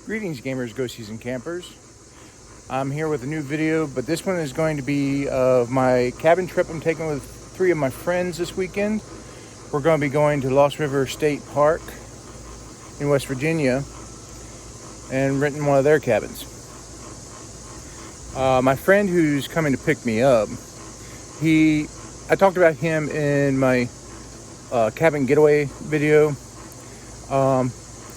Greetings, gamers, ghosties, and campers. I'm here with a new video, but this one is going to be of my cabin trip I'm taking with 3 of my friends this weekend. We're going to be going to Lost River State Park in West Virginia and renting one of their cabins. My friend who's coming to pick me up, I talked about him in my cabin getaway video.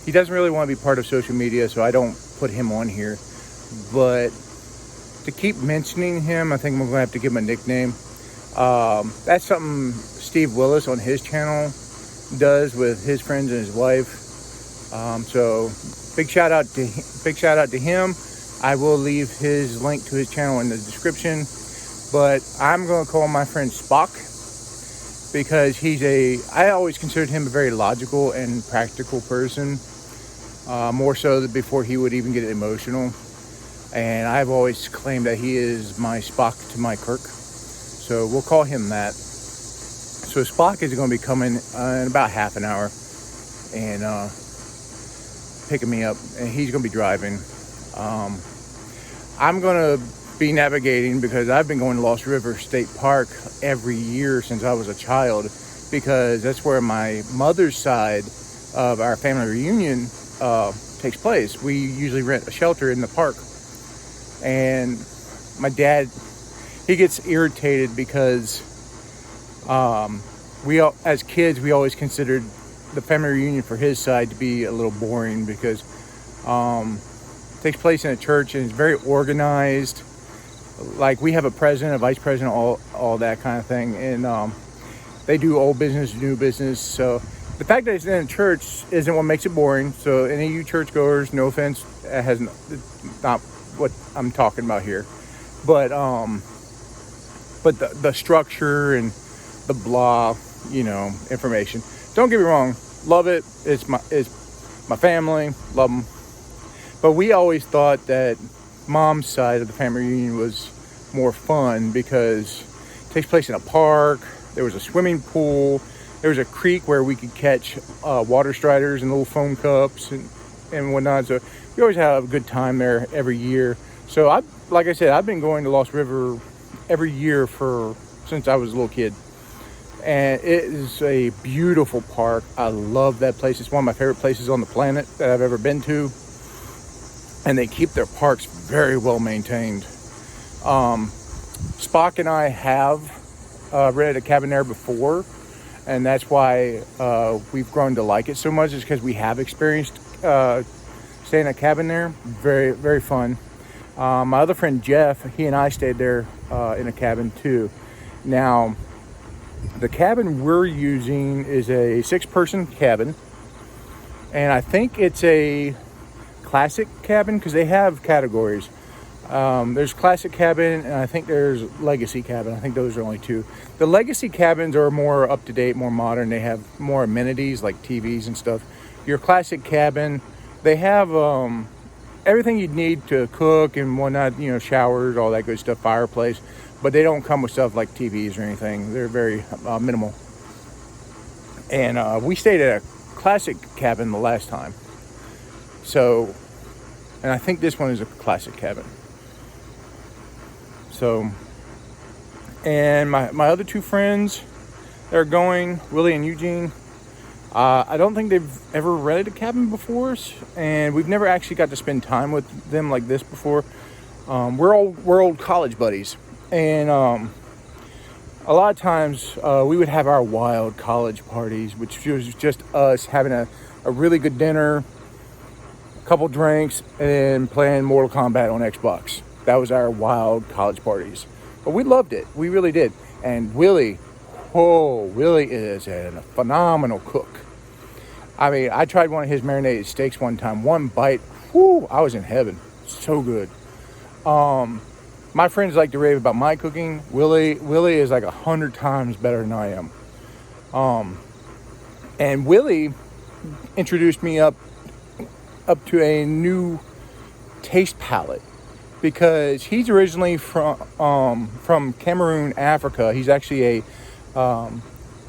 He doesn't really want to be part of social media, so I don't put him on here. But to keep mentioning him, I think I'm going to have to give him a nickname. That's something Steve Willis on his channel does with his friends and his wife. So big shout out to him. I will leave his link to his channel in the description. But I'm going to call my friend Spock, because I always considered him a very logical and practical person. More so than before he would even get emotional. And I've always claimed that he is my Spock to my Kirk. So we'll call him that. So Spock is going to be coming in about half an hour and picking me up. And he's going to be driving. I'm going to be navigating because I've been going to Lost River State Park every year since I was a child, because that's where my mother's side of our family reunion takes place. We usually rent a shelter in the park, and my dad, he gets irritated because as kids we always considered the family reunion for his side to be a little boring, because it takes place in a church and it's very organized. Like, we have a president, a vice president, all that kind of thing, and they do old business, new business. So the fact that it's in a church isn't what makes it boring. So any of you churchgoers, no offense, it's not what I'm talking about here. But the structure and the blah, information. Don't get me wrong, love it. It's my family, love them. But we always thought that Mom's side of the family reunion was more fun because it takes place in a park. There was a swimming pool. There was a creek where we could catch water striders and little foam cups and whatnot. So we always have a good time there every year. So like I said, I've been going to Lost River every year since I was a little kid. And it is a beautiful park. I love that place. It's one of my favorite places on the planet that I've ever been to. And they keep their parks very well maintained. Spock and I have rented a cabin there before, and that's why we've grown to like it so much, is because we have experienced staying in a cabin there. Very, very fun. My other friend Jeff, he and I stayed there in a cabin too. Now, the cabin we're using is a 6-person cabin, and I think it's a classic cabin because they have categories. There's classic cabin, and I think there's legacy cabin. I think those are only 2. The legacy cabins are more up to date, more modern. They have more amenities like TVs and stuff. Your classic cabin, they have everything you'd need to cook and whatnot, showers, all that good stuff, fireplace, but they don't come with stuff like TVs or anything. They're very minimal. And we stayed at a classic cabin the last time. So, and I think this one is a classic cabin. So, and my other 2 friends, they're going, Willie and Eugene. I don't think they've ever rented a cabin before, and we've never actually got to spend time with them like this before. We're old college buddies, and a lot of times we would have our wild college parties, which was just us having a really good dinner, couple drinks, and playing Mortal Kombat on Xbox. That was our wild college parties. But we loved it. We really did. And Willie is a phenomenal cook. I mean, I tried one of his marinated steaks one time. One bite, I was in heaven. So good. My friends like to rave about my cooking. Willie is like 100 times better than I am. And Willie introduced me up to a new taste palette, because he's originally from Cameroon, Africa. He's actually a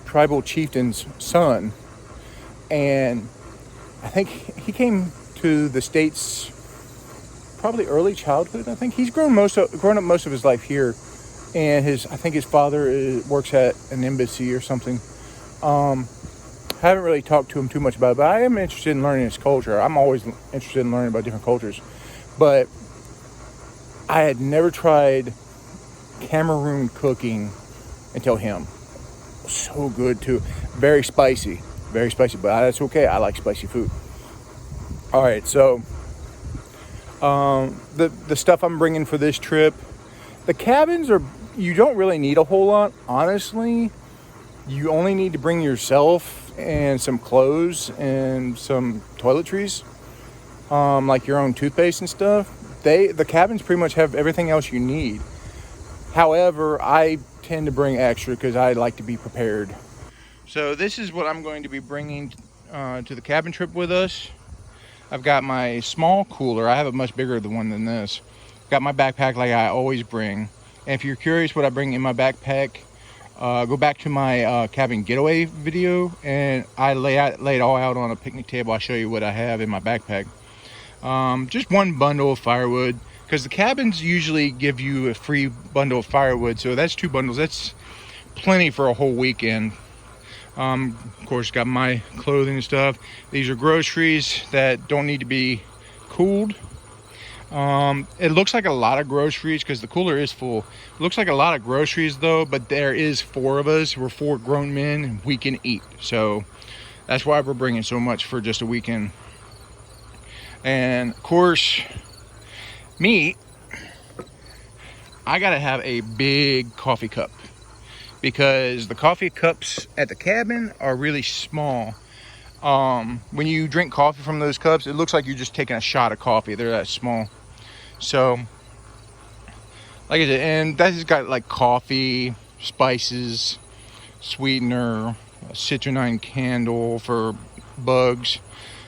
tribal chieftain's son, and I think he came to the States probably early childhood. I think he's grown up most of his life here, and I think his father works at an embassy or something. Haven't really talked to him too much about it, but I am interested in learning his culture. I'm always interested in learning about different cultures, but I had never tried Cameroon cooking until him. So good too. Very spicy, but that's okay. I like spicy food. All right, so the stuff I'm bringing for this trip, the cabins you don't really need a whole lot, honestly. You only need to bring yourself and some clothes and some toiletries, like your own toothpaste and stuff. The cabins pretty much have everything else you need. However, I tend to bring extra because I like to be prepared. So this is what I'm going to be bringing to the cabin trip with us. I've got my small cooler. I have a much bigger one than this. Got my backpack like I always bring. And if you're curious what I bring in my backpack, go back to my cabin getaway video, and I lay it all out on a picnic table. I'll show you what I have in my backpack. Just one bundle of firewood, because the cabins usually give you a free bundle of firewood, so that's 2 bundles. That's plenty for a whole weekend. Of course, got my clothing and stuff. These are groceries that don't need to be cooled. It looks like a lot of groceries because the cooler is full. It looks like a lot of groceries though, but there is 4 of us. We're 4 grown men and we can eat. So that's why we're bringing so much for just a weekend. And of course, me, I gotta have a big coffee cup, because the coffee cups at the cabin are really small. When you drink coffee from those cups, it looks like you're just taking a shot of coffee. They're that small. So, like I said, and that has got like coffee, spices, sweetener, a citronine candle for bugs,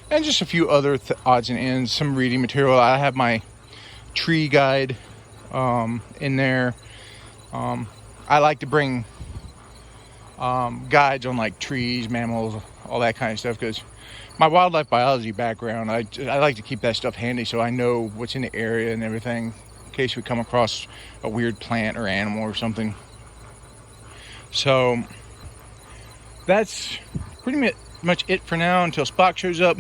and just a few other odds and ends, some reading material. I have my tree guide in there. I like to bring guides on like trees, mammals, all that kind of stuff, because my wildlife biology background, I like to keep that stuff handy so I know what's in the area and everything in case we come across a weird plant or animal or something. So that's pretty much it for now until Spock shows up,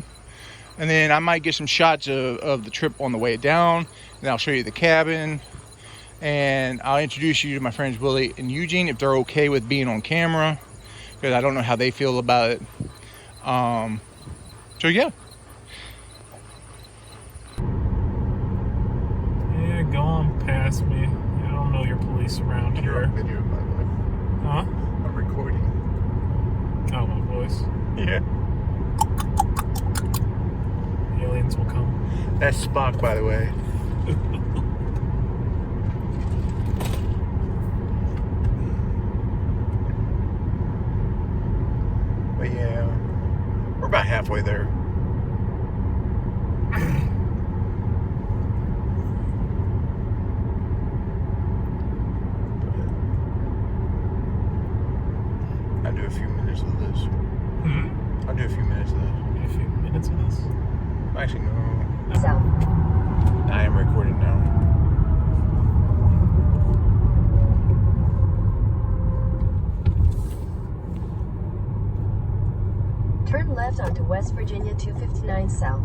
and then I might get some shots of the trip on the way down, and I'll show you the cabin, and I'll introduce you to my friends Willie and Eugene if they're okay with being on camera, because I don't know how they feel about it. So yeah. Yeah, go on past me. I don't know your police around here. You're on video, by the way. Huh? I'm recording. Oh, my voice. Yeah. Aliens will come. That's Spock, by the way. But yeah, we're about halfway there. I'll do a few minutes of this. I'll do a few minutes of this. A few minutes of this? Actually, no. South. I am recording now. Turn left onto West Virginia 259 South.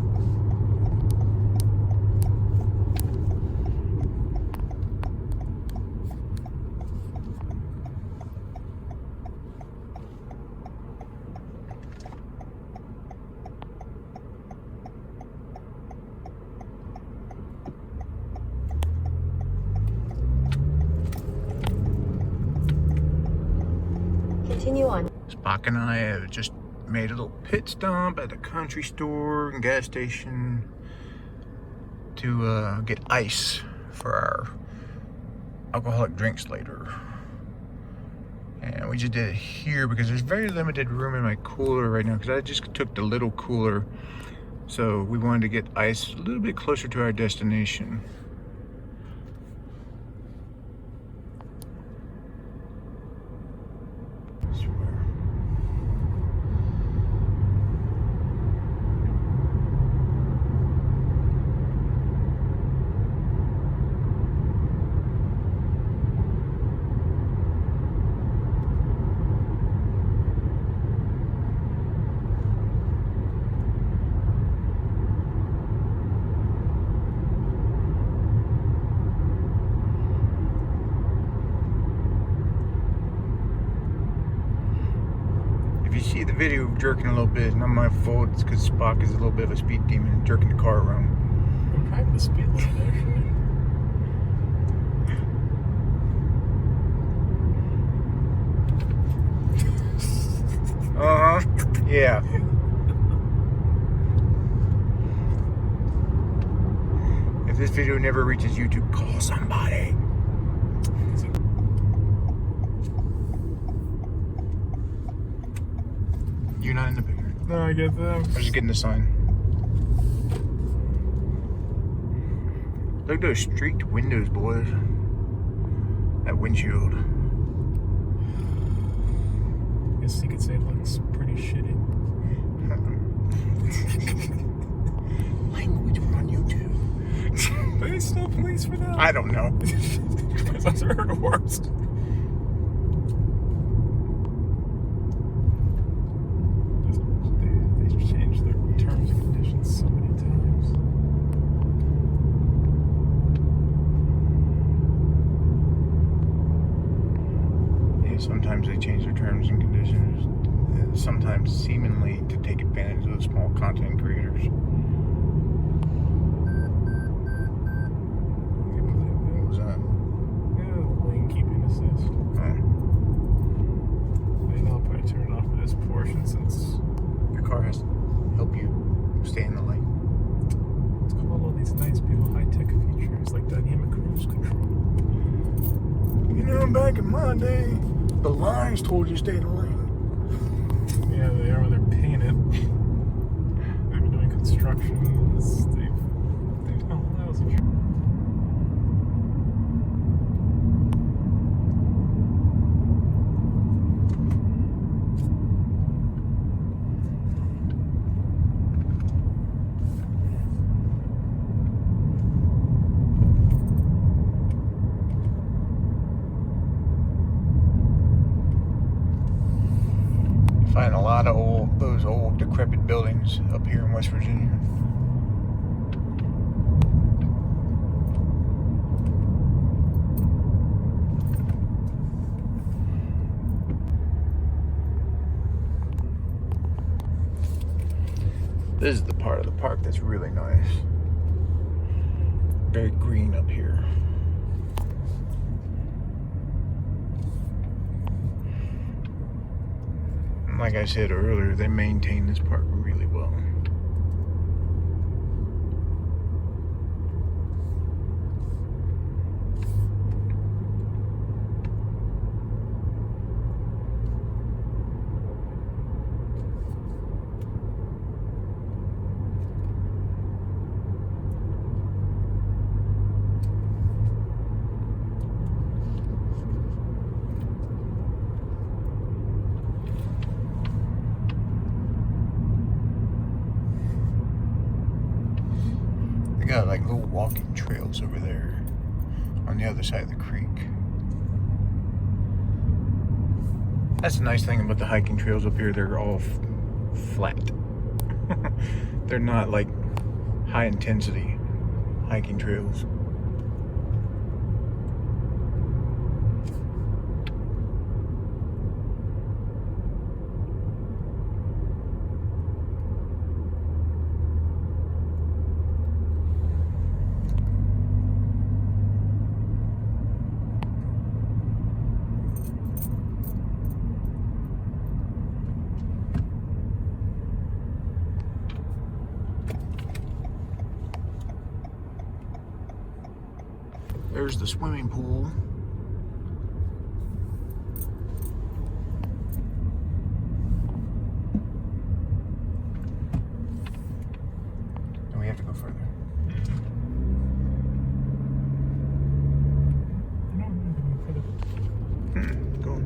Continue on. Spock and I have just made a little pit stop at a country store and gas station to get ice for our alcoholic drinks later. And we just did it here because there's very limited room in my cooler right now, because I just took the little cooler. So we wanted to get ice a little bit closer to our destination. video jerking a little bit. Not my fault. It's because Spock is a little bit of a speed demon jerking the car around. I'm probably the speed limit, actually. Yeah. If this video never reaches YouTube, call somebody. You're not in the picture. No, I get that. I was just getting the sign. Look at those streaked windows, boys. That windshield. I guess you could say it looks pretty shitty. Language on YouTube. But it's still police for that. I don't know. I've heard the worst. They changed their terms and conditions so many times. Yeah, sometimes they change their terms and conditions. Sometimes seemingly to take advantage of the small content creators. What was that? Yeah, lane keeping assist. Maybe I'll probably turn it off for this portion since Your car has to help you stay in the lane. it's got all these nice, beautiful high-tech features like dynamic cruise control. You know, back in my day, the lines told you to stay in the lane. Yeah, they are when they're painted. They've been doing construction. Oh, that was a true. Find a lot of those old decrepit buildings up here in West Virginia. This is the part of the park that's really nice. Very green up here. Like I said earlier, they maintain this park really well. They got like little walking trails over there on the other side of the creek. That's the nice thing about the hiking trails up here. They're all flat. They're not like high intensity hiking trails. There's the swimming pool. And we have to go further. Go on.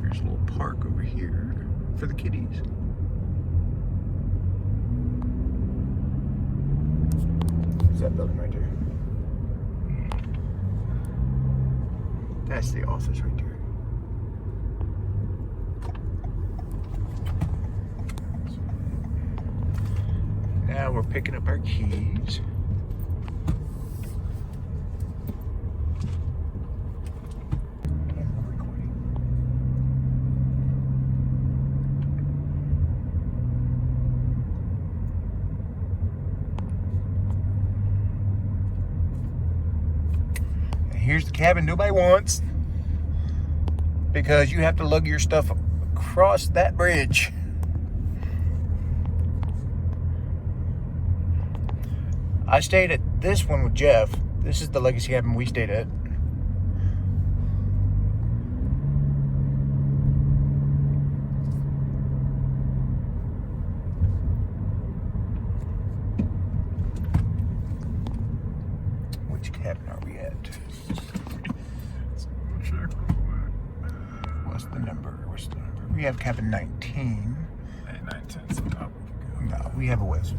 There's a little park over here for the kiddies. That building right there. That's the office right there. Now we're picking up our keys. here's the cabin nobody wants, because you have to lug your stuff across that bridge. I stayed at this one with Jeff. This is the legacy cabin we stayed at. Which cabin are we at? What's the number? We have cabin 19. 910's the top. No, we have a West.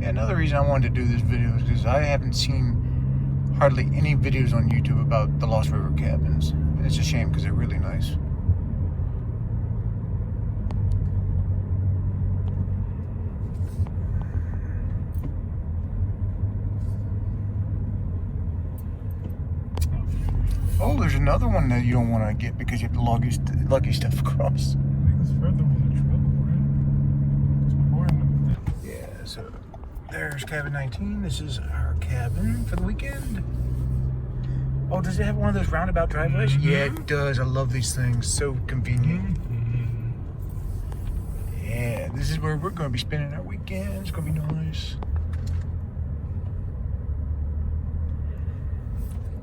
Yeah, another reason I wanted to do this video is because I haven't seen hardly any videos on YouTube about the Lost River cabins. And it's a shame because they're really nice. Oh, there's another one that you don't want to get because you have to lug your stuff across. I think this further was a trouble, right? It's before. Yeah, so there's cabin 19. This is our cabin for the weekend. Oh, does it have one of those roundabout driveways? Mm-hmm. Yeah, it does. I love these things. So convenient. Mm-hmm. Yeah, this is where we're going to be spending our weekend. It's going to be nice.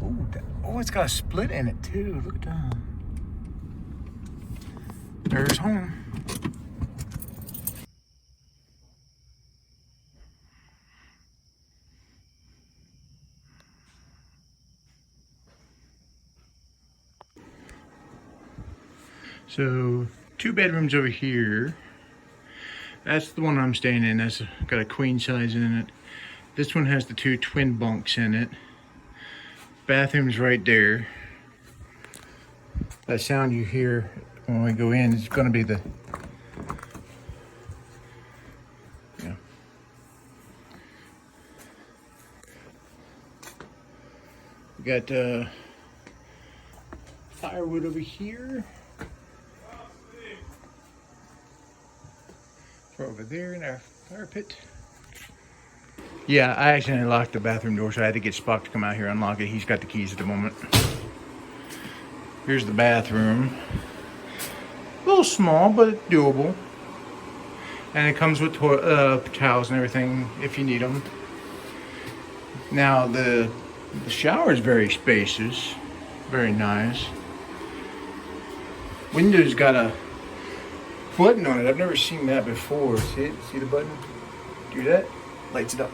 Ooh, oh, it's got a split in it too. Look at that. There's home. So, 2 bedrooms over here. That's the one I'm staying in. That's got a queen size in it. This one has the 2 twin bunks in it. Bathroom's right there. That sound you hear when we go in is going to be the... Yeah. We got firewood over here. We're over there in our fire pit. Yeah, I accidentally locked the bathroom door, so I had to get Spock to come out here and unlock it. He's got the keys at the moment. Here's the bathroom. A little small, but doable. And it comes with towels and everything if you need them. Now, the shower is very spacious. Very nice. Window's got a button on it. I've never seen that before. See it? See the button? Do that? Lights it up.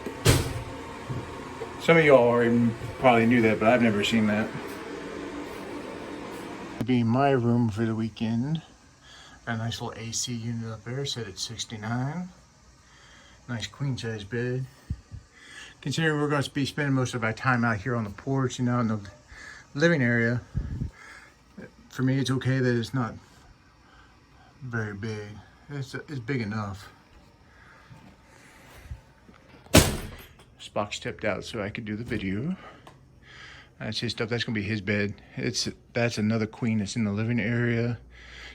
Some of y'all already probably knew that, but I've never seen that. It'll be my room for the weekend. Got a nice little AC unit up there, set at 69. Nice queen size bed. Considering we're going to be spending most of our time out here on the porch, you know, in the living area, for me it's okay that it's not very big. It's big enough. Spock stepped out so I could do the video. That's his stuff. That's gonna be his bed. That's another queen that's in the living area.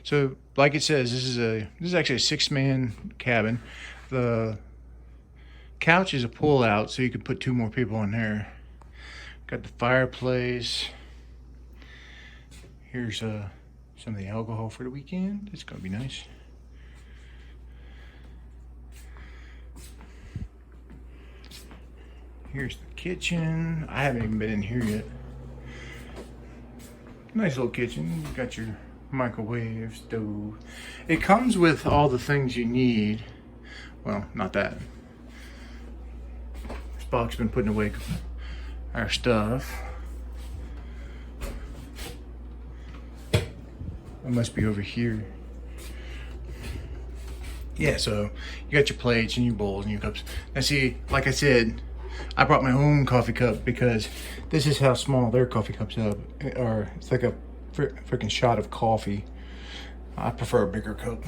So, like it says, this is actually a 6-man cabin. The couch is a pull-out, so you could put 2 more people in there. Got the fireplace. Here's some of the alcohol for the weekend. It's gonna be nice. Here's the kitchen. I haven't even been in here yet. Nice little kitchen. You got your microwave, stove. It comes with all the things you need. Well, not that. Spock's been putting away our stuff. It must be over here. Yeah, so you got your plates and your bowls and your cups. Now see, like I said, I brought my own coffee cup because this is how small their coffee cups are. It's like a freaking shot of coffee. I prefer a bigger cup.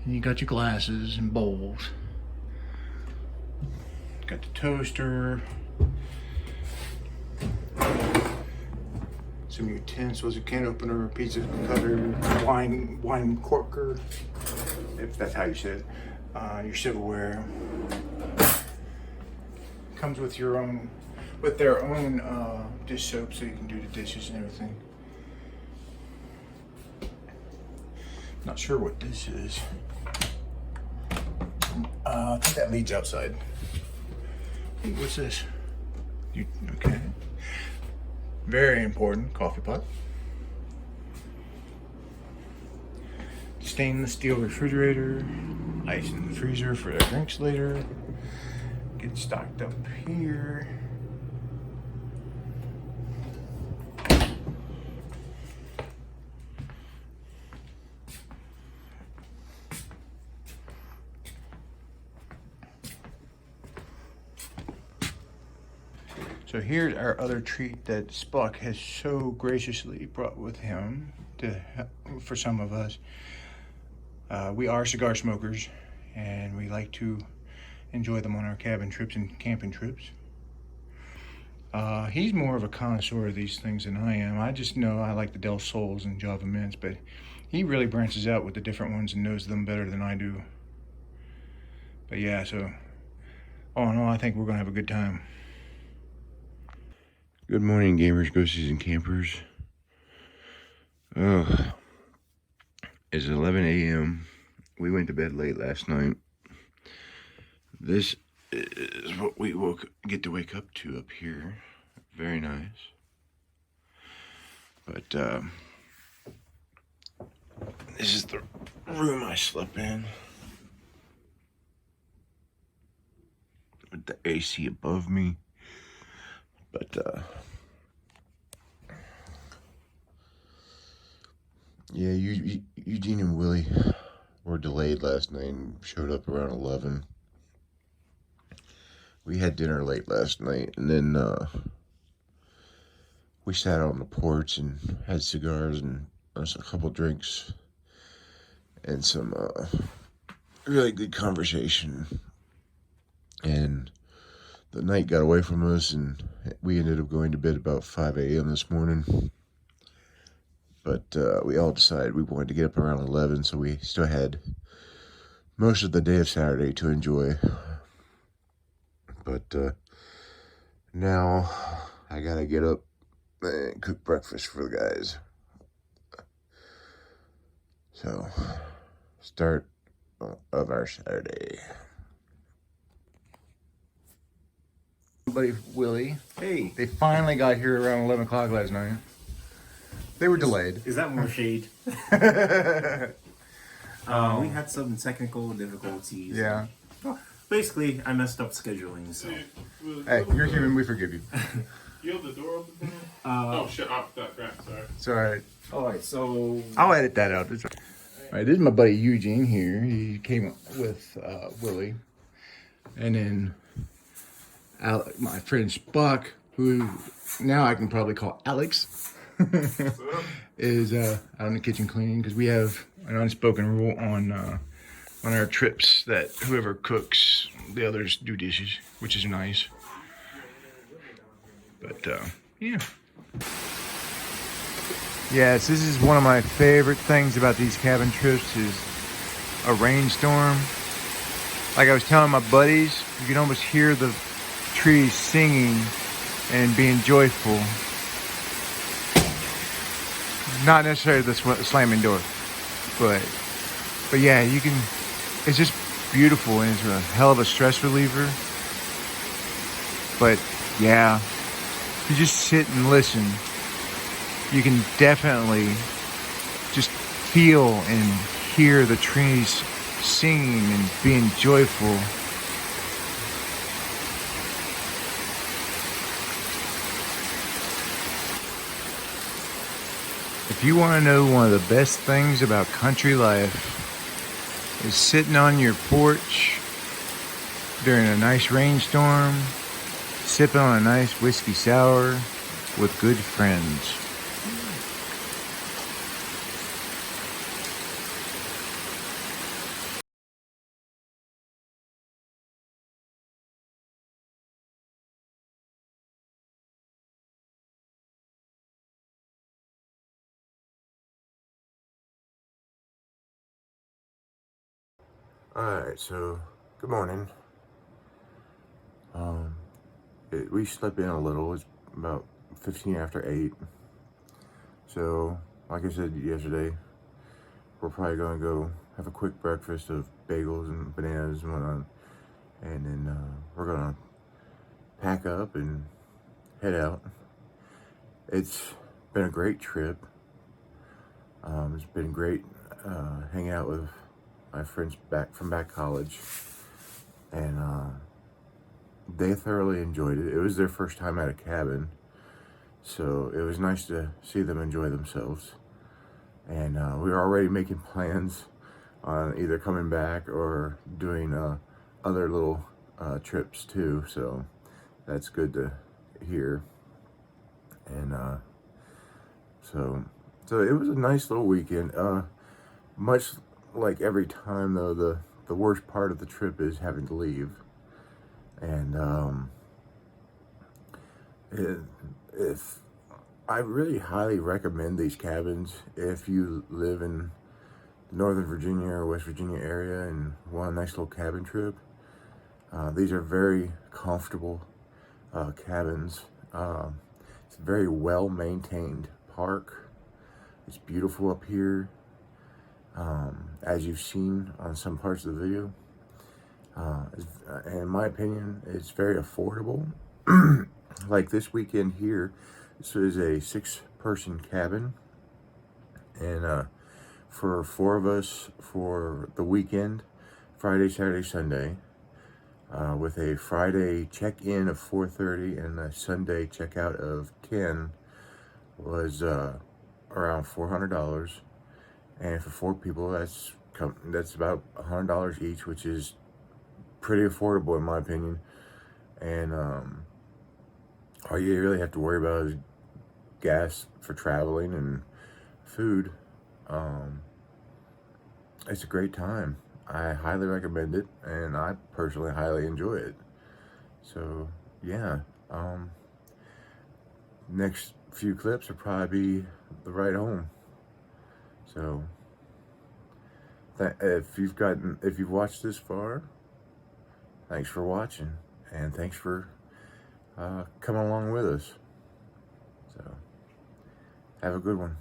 And you got your glasses and bowls. Got the toaster. some utensils, a can opener, a pizza cutter, wine corker, if that's how you say it, your silverware. Comes with your own, with their own dish soap, so you can do the dishes and everything. Not sure what this is. I think that leads outside. Hey, what's this? Okay. Very important, coffee pot. Stainless steel refrigerator. Ice in the freezer for their drinks later. Get stocked up here. So here's our other treat that Spuck has so graciously brought with him for some of us. We are cigar smokers, and we like to enjoy them on our cabin trips and camping trips. He's more of a connoisseur of these things than I am. I just know I like the Del Sols and Java Mints, but he really branches out with the different ones and knows them better than I do. But yeah, so all in all, I think we're gonna have a good time. Good morning, gamers, ghosties, and campers. Oh, it's 11 a.m. We went to bed late last night. This is what we get to wake up to up here. Very nice. But this is the room I slept in, with the AC above me. But yeah, Eugene and Willie were delayed last night and showed up around 11. We had dinner late last night, and then we sat out on the porch and had cigars and a couple drinks and some really good conversation. And the night got away from us, and we ended up going to bed about 5 a.m. this morning. But we all decided we wanted to get up around 11, so we still had most of the day of Saturday to enjoy. But now I gotta get up and cook breakfast for the guys. So, start of our Saturday. Buddy Willie. Hey, They finally got here around 11 o'clock last night. They were delayed. is that more shade? We had some technical difficulties. Yeah. Well, basically, I messed up scheduling, so. Hey, you're human, we forgive you. You have the door open? Oh shit! Oh, crap. Sorry. It's alright. Alright, so. I'll edit that out. Alright, this is my buddy Eugene here. He came with Willie. And then my friend Spuck, who now I can probably call Alex, is out in the kitchen cleaning, because we have an unspoken rule on our trips that whoever cooks, the others do dishes, which is nice. But yeah. Yes, this is one of my favorite things about these cabin trips is a rainstorm. Like I was telling my buddies, you can almost hear the trees singing and being joyful. Not necessarily the slamming door, but yeah, you can. It's just beautiful, and it's a hell of a stress reliever. But yeah, if you just sit and listen, you can definitely just feel and hear the trees singing and being joyful. If you want to know one of the best things about country life, is sitting on your porch during a nice rainstorm, sipping on a nice whiskey sour with good friends. Alright, so good morning. We slept in a little. It's about 15 after 8. So, like I said yesterday, we're probably going to go have a quick breakfast of bagels and bananas and whatnot. And then we're going to pack up and head out. It's been a great trip. It's been great hanging out with my friends back from college. And they thoroughly enjoyed it. It was their first time at a cabin. So it was nice to see them enjoy themselves. And we were already making plans on either coming back or doing other little trips too. So that's good to hear. And so it was a nice little weekend. Much like every time though, the worst part of the trip is having to leave. And if I really highly recommend these cabins if you live in Northern Virginia or West Virginia area and want a nice little cabin trip. These are very comfortable cabins. It's a very well maintained park. It's beautiful up here, as you've seen on some parts of the video. In my opinion, it's very affordable. Like this weekend here, this is a 6-person cabin, and for 4 of us for the weekend, Friday, Saturday, Sunday, with a Friday check-in of 4:30 and a Sunday check-out of 10, was around $400. And for 4 people, that's about $100 each, which is pretty affordable in my opinion. And all you really have to worry about is gas for traveling and food. It's a great time. I highly recommend it, and I personally highly enjoy it. So yeah, next few clips will probably be the ride home. So if you've watched this far, thanks for watching, and thanks for coming along with us. So have a good one.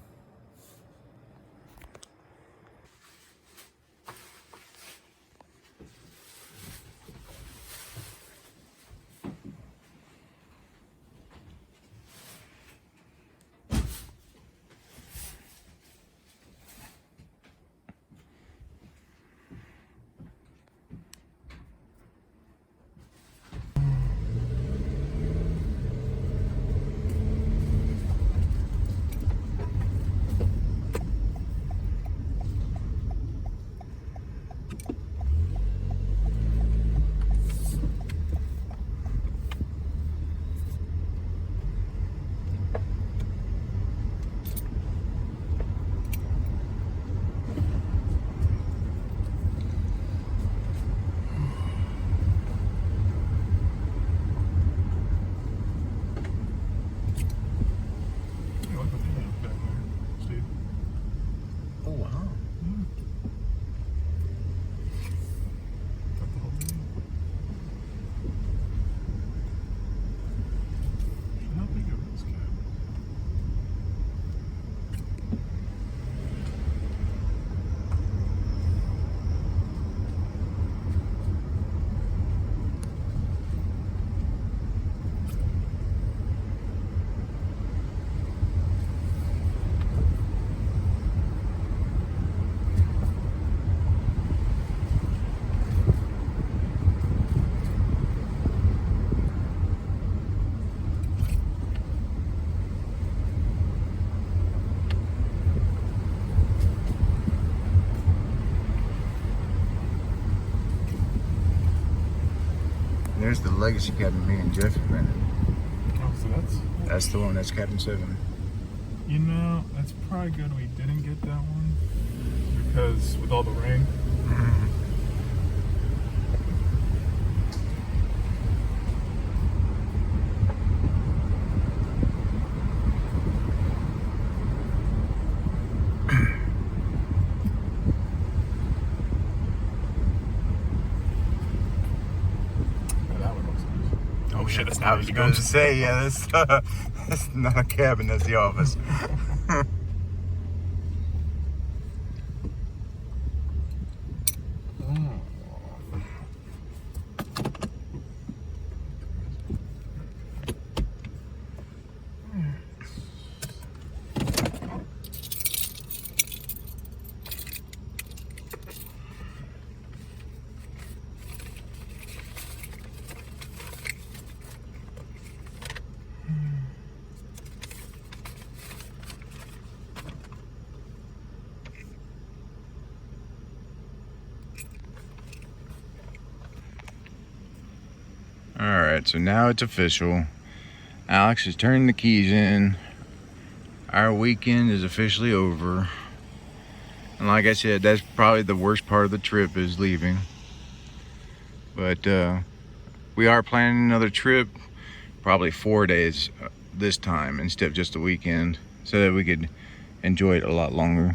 There's the legacy cabin me and Jeff rented. Oh, so That's the one. That's cabin 7. you know, that's probably good we didn't get that one, because with all the rain. Oh shit, that's I not was you going to say, yeah, that's not a cabin, that's the office. All right, so now it's official. Alex is turning the keys in. Our weekend is officially over. And like I said, that's probably the worst part of the trip is leaving. But we are planning another trip, probably 4 days this time instead of just a weekend, so that we could enjoy it a lot longer.